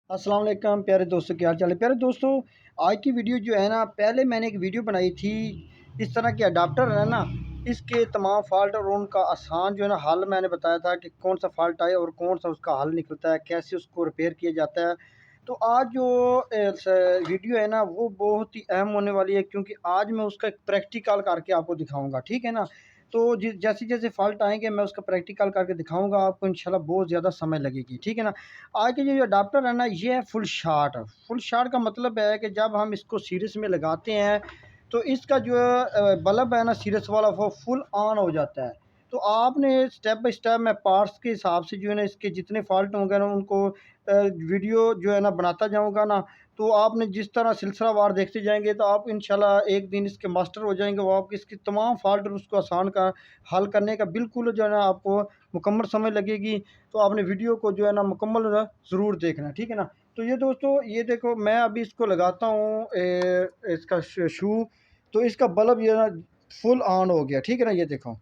अस्सलाम वालेकुम प्यारे दोस्तों, क्या हाल चाल है। प्यारे दोस्तों, आज की वीडियो जो है ना, पहले मैंने एक वीडियो बनाई थी। इस तरह के अडाप्टर है ना, इसके तमाम फॉल्ट और उनका आसान जो है ना हल मैंने बताया था कि कौन सा फॉल्ट आए और कौन सा उसका हल निकलता है, कैसे उसको रिपेयर किया जाता है। तो आज जो वीडियो है ना, वो बहुत ही अहम होने वाली है, क्योंकि आज मैं उसका एक प्रैक्टिकल करके आपको दिखाऊंगा, ठीक है ना। तो जैसे जैसे फॉल्ट आएंगे मैं उसका प्रैक्टिकल करके दिखाऊंगा आपको, इंशाल्लाह बहुत ज़्यादा समय लगेगी, ठीक है ना। आज के जो अडाप्टर है ना, ये है फुल शार्ट। फुल शार्ट का मतलब है कि जब हम इसको सीरीज में लगाते हैं तो इसका जो बल्ब है ना सीरीज वाला, वो फुल ऑन हो जाता है। तो आपने स्टेप बाय स्टेप मैं पार्ट्स के हिसाब से जो है ना इसके जितने फॉल्ट होंगे ना उनको वीडियो जो है ना बनाता जाऊंगा ना। तो आपने जिस तरह सिलसिलावार देखते जाएंगे तो आप इंशाल्लाह एक दिन इसके मास्टर हो जाएंगे। वो आपकी इसकी तमाम फॉल्ट और उसको आसान का हल करने का बिल्कुल जो है ना आपको मुकम्मल समय लगेगी। तो आपने वीडियो को जो है ना मुकम्मल ज़रूर देखना, ठीक है ना। तो ये दोस्तों, ये देखो मैं अभी इसको लगाता हूँ इसका शू। तो इसका बल्ब ये ना फुल ऑन हो गया, ठीक है ना। ये देखो,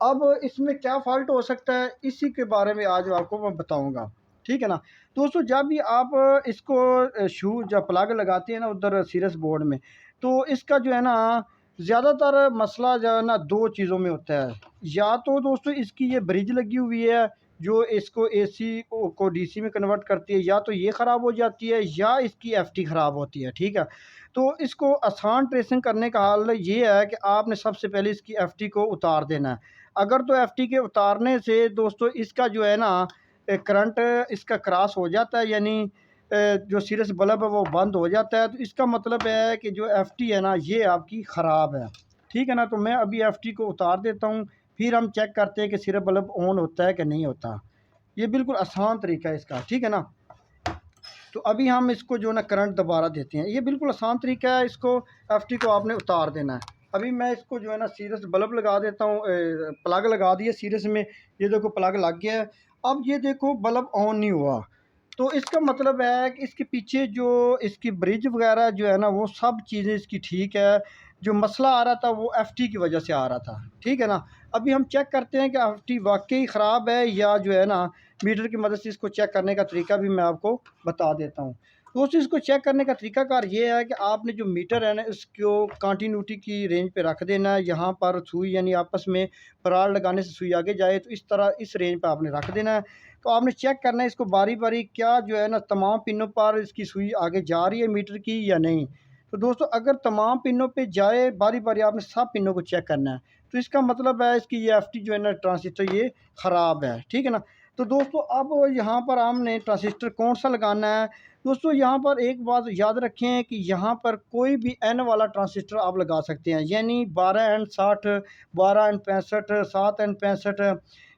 अब इसमें क्या फ़ॉल्ट हो सकता है इसी के बारे में आज आपको मैं बताऊंगा, ठीक है ना। दोस्तों, जब भी आप इसको शू जब प्लग लगाते हैं ना उधर सीरियस बोर्ड में, तो इसका जो है ना ज़्यादातर मसला जो है ना दो चीज़ों में होता है। या तो दोस्तों इसकी ये ब्रिज लगी हुई है जो इसको एसी को डीसी में कन्वर्ट करती है, या तो ये ख़राब हो जाती है या इसकी एफटी ख़राब होती है, ठीक है। तो इसको आसान ट्रेसिंग करने का हल ये है कि आपने सबसे पहले इसकी एफटी को उतार देना है। अगर तो एफटी के उतारने से दोस्तों इसका जो है ना करंट इसका क्रॉस हो जाता है, यानी जो सीरियस बल्ब है वो बंद हो जाता है, तो इसका मतलब है कि जो एफटी है ना ये आपकी ख़राब है, ठीक है ना। तो मैं अभी एफटी को उतार देता हूँ, फिर हम चेक करते हैं कि सीरियस बल्ब ऑन होता है कि नहीं होता। ये बिल्कुल आसान तरीका है इसका, ठीक है ना। तो अभी हम इसको जो है ना करंट दोबारा देते हैं। ये बिल्कुल आसान तरीका है, इसको एफटी को आपने उतार देना है। अभी मैं इसको जो है ना सीरियस बल्ब लगा देता हूँ, प्लग लगा दिया सीरियस में। ये देखो प्लग लग गया है। अब ये देखो बल्ब ऑन नहीं हुआ। तो इसका मतलब है कि इसके पीछे जो इसकी ब्रिज वगैरह जो है ना वो सब चीज़ें इसकी ठीक है। जो मसला आ रहा था वो एफटी की वजह से आ रहा था, ठीक है ना। अभी हम चेक करते हैं कि एफटी वाकई ख़राब है या जो है ना मीटर की मदद से इसको चेक करने का तरीका भी मैं आपको बता देता हूँ। दोस्तों, इसको चेक करने का तरीकाकार ये है कि आपने जो मीटर है ना इसको कंटिन्यूटी की रेंज पे रख देना है। यहाँ पर सुई यानी आपस में पराल लगाने से सुई आगे जाए, तो इस तरह इस रेंज पे आपने रख देना है। तो आपने चेक करना है इसको बारी बारी, क्या जो है ना तमाम पिनों पर इसकी सुई आगे जा रही है मीटर की या नहीं। तो दोस्तों, अगर तमाम पिनों पे जाए बारी बारी, आपने सब पिनों को चेक करना है। तो इसका मतलब है इसकी ये एफटी जो है ना ट्रांजिस्टर ये ख़राब है, ठीक है ना। तो दोस्तों, अब यहाँ पर हमने ट्रांजिस्टर कौन सा लगाना है। दोस्तों, यहाँ पर एक बात याद रखें कि यहाँ पर कोई भी एन वाला ट्रांजिस्टर आप लगा सकते हैं, यानी 12N60, 12N65, 7N65,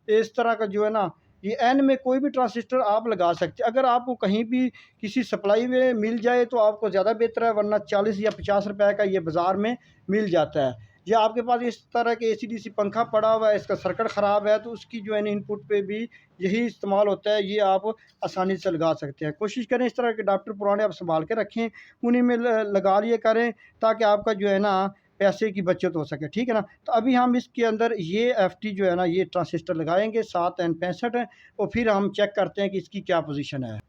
इस तरह का जो है ना ये एन में कोई भी ट्रांजिस्टर आप लगा सकते हैं। अगर आपको कहीं भी किसी सप्लाई में मिल जाए तो आपको ज़्यादा बेहतर है, वरना 40 या 50 रुपए का ये बाज़ार में मिल जाता है। या आपके पास इस तरह के एसी-डीसी पंखा पड़ा हुआ है, इसका सर्किट ख़राब है, तो उसकी जो है ना इनपुट पे भी यही इस्तेमाल होता है। ये आप आसानी से लगा सकते हैं। कोशिश करें इस तरह के अडाप्टर पुराने आप सँभाल के रखें, उन्हीं में लगा लिए करें, ताकि आपका जो है ना पैसे की बचत हो सके, ठीक है ना। तो अभी हम इसके अंदर ये एफटी जो है ना ये ट्रांजिस्टर लगाएँगे 7N65 है, और फिर हम चेक करते हैं कि इसकी क्या पोज़ीशन है।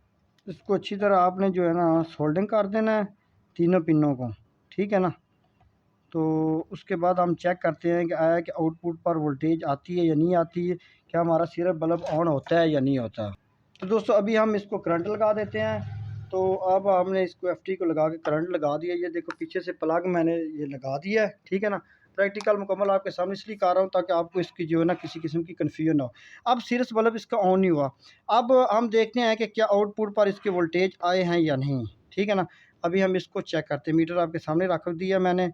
इसको अच्छी तरह आपने जो है ना सोल्डिंग कर देना है तीनों पिनों को, ठीक है ना। तो उसके बाद हम चेक करते हैं कि आया कि आउटपुट पर वोल्टेज आती है या नहीं आती है, क्या हमारा सिर्फ बल्ब ऑन होता है या नहीं होता। तो दोस्तों, अभी हम इसको करंट लगा देते हैं। तो अब हमने इसको एफटी को लगा के करंट लगा दिया। ये देखो पीछे से प्लग मैंने ये लगा दिया है, ठीक है ना। प्रैक्टिकल मुकम्मल आपके सामने इसलिए कर रहा हूँ ताकि आपको इसकी जो है ना किसी किस्म की कन्फ्यूजन ना हो। अब सीरियस बल्ब इसका ऑन नहीं हुआ। अब हम देखते हैं कि क्या आउटपुट पर इसके वोल्टेज आए हैं या नहीं, ठीक है ना। अभी हम इसको चेक करते हैं। मीटर आपके सामने रख दिया मैंने।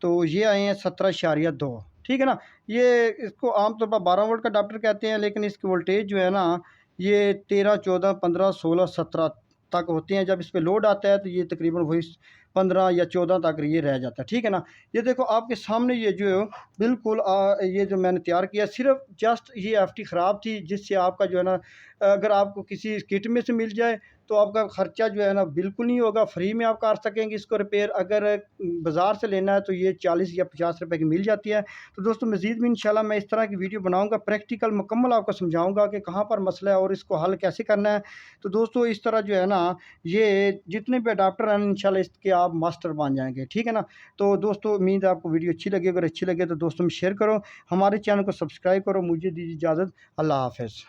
तो ये आए हैं 17.2, ठीक है ना। ये इसको आमतौर पर 12 वोल्ट का अडाप्टर कहते हैं, लेकिन इसकी वोल्टेज जो है ना ये 13, 14, 15, 16, 17 तक होते हैं। जब इस पे लोड आता है तो ये तकरीबन वही 15 या 14 तक ये रह जाता है, ठीक है ना। ये देखो आपके सामने ये जो है बिल्कुल ये जो मैंने तैयार किया, सिर्फ जस्ट ये एफटी ख़राब थी, जिससे आपका जो है ना अगर आपको किसी किट में से मिल जाए तो आपका ख़र्चा जो है ना बिल्कुल नहीं होगा, फ्री में आप कर सकेंगे इसको रिपेयर। अगर बाज़ार से लेना है तो ये 40 या 50 रुपए की मिल जाती है। तो दोस्तों मज़ीद भी इंशाल्लाह मैं इस तरह की वीडियो बनाऊंगा, प्रैक्टिकल मुकम्मल आपको समझाऊंगा कि कहाँ पर मसला है और इसको हल कैसे करना है। तो दोस्तों इस तरह जो है ना ये जितने भी अडाप्टर हैं इंशाल्लाह इसके आप मास्टर बन जाएंगे, ठीक है ना। तो दोस्तों उम्मीद है आपको वीडियो अच्छी लगी, अगर अच्छी लगे तो दोस्तों में शेयर करो, हमारे चैनल को सब्सक्राइब करो। मुझे दीजिए इजाज़त, अल्लाह हाफ़िज़।